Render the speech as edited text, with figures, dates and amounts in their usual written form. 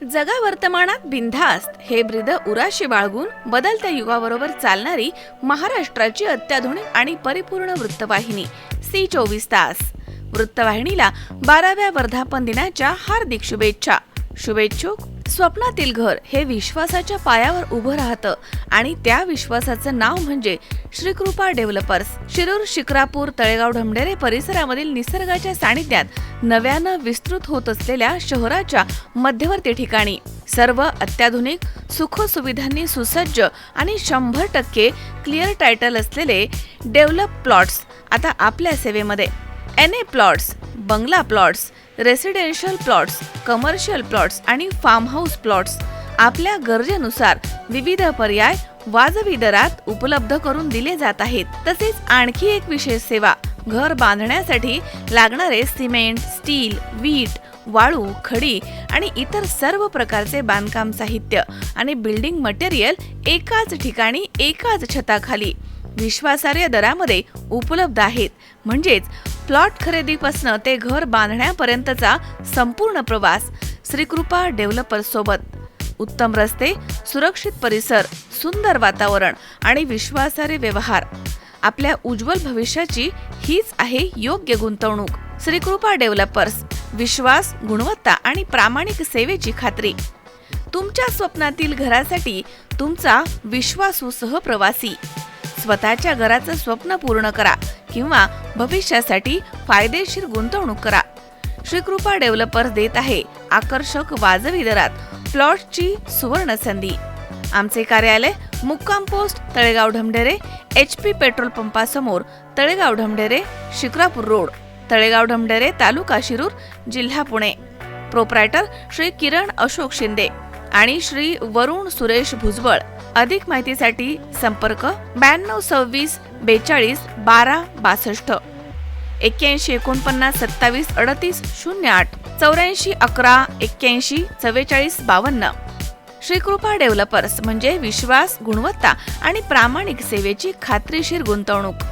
जगा वर्तमानात बिनधास्त हे ब्रीद उराशी बाळगून बदलत्या युगाबरोबर चालणारी महाराष्ट्राची अत्याधुनिक आणि परिपूर्ण वृत्तवाहिनी सी24 वृत्तवाहिनीला 12व्या वर्धापन दिनाच्या हार्दिक शुभेच्छा. शुभेच्छुक स्वप्नातील घर हे विश्वासाच्या पायावर उभं राहतं आणि त्या विश्वासाचं नाव म्हणजे श्रीकृपा डेव्हलपर्स. शिरूर, शिक्रापूर, तळेगाव, ढमढेरे परिसरामधील निसर्गाच्या सानिध्यात नव्यानं विस्तृत होत असलेल्या शहराच्या मध्यवर्ती ठिकाणी सर्व अत्याधुनिक सुखसुविधांनी सुसज्ज आणि 100% क्लिअर टायटल असलेले डेव्हलप प्लॉट्स आता आपल्या सेवेमध्ये. NA प्लॉट्स, बंगला plots, residential plots, commercial plots आणि फार्म हाऊस प्लॉट्स आपल्या गरजेनुसार विविध पर्याय वाजवी दरात उपलब्ध करून दिले जात आहेत. तसेच आणखी एक विशेष सेवा, घर बांधण्यासाठी लागणारे सिमेंट, स्टील, वीट, वाळू, खडी आणि इतर सर्व प्रकारचे बांधकाम साहित्य आणि बिल्डिंग मटेरियल एकाच ठिकाणी एकाच छताखाली विश्वासार्ह दरामध्ये उपलब्ध आहेत. म्हणजेच प्लॉट खरेदीपासून ते घर बांधण्यापर्यंतचा संपूर्ण प्रवास श्रीकृपा डेव्हलपर्स सोबत. उत्तम रस्ते, सुरक्षित परिसर, सुंदर वातावरण आणि विश्वासार्ह व्यवहार. आपल्या उज्ज्वल भविष्याची हीच आहे योग्य गुंतवणूक. श्रीकृपा डेव्हलपर्स, विश्वास, गुणवत्ता आणि प्रामाणिक सेवेची खात्री. तुमच्या स्वप्नातील घरासाठी तुमचा विश्वासू सहप्रवासी. स्वतःच्या घराचं स्वप्न पूर्ण करा किंवा भविष्यासाठी फायदेशीर गुंतवणूक करा. श्रीकृपा डेव्हलपर्स देत आहे आकर्षक वाजवी दरात प्लॉटची सुवर्ण संधी. आमचे कार्यालय मुक्काम post, Talegaon, Dhamdhere, HP petrol पंपासमोर, तळेगाव, ढमढेरे, शिक्रापूर रोड, तळेगाव, ढमढेरे, तालुका शिरूर, जिल्हा पुणे. प्रोप्रायटर श्री किरण अशोक शिंदे आणि श्री वरुण सुरेश भुजबळ. अधिक माहितीसाठी संपर्क 9226 42 12 62, 81 49 27 38 08, 84 11 81 44 52. श्रीकृपा डेव्हलपर्स म्हणजे विश्वास, गुणवत्ता आणि प्रामाणिक सेवेची खात्रीशीर गुंतवणूक.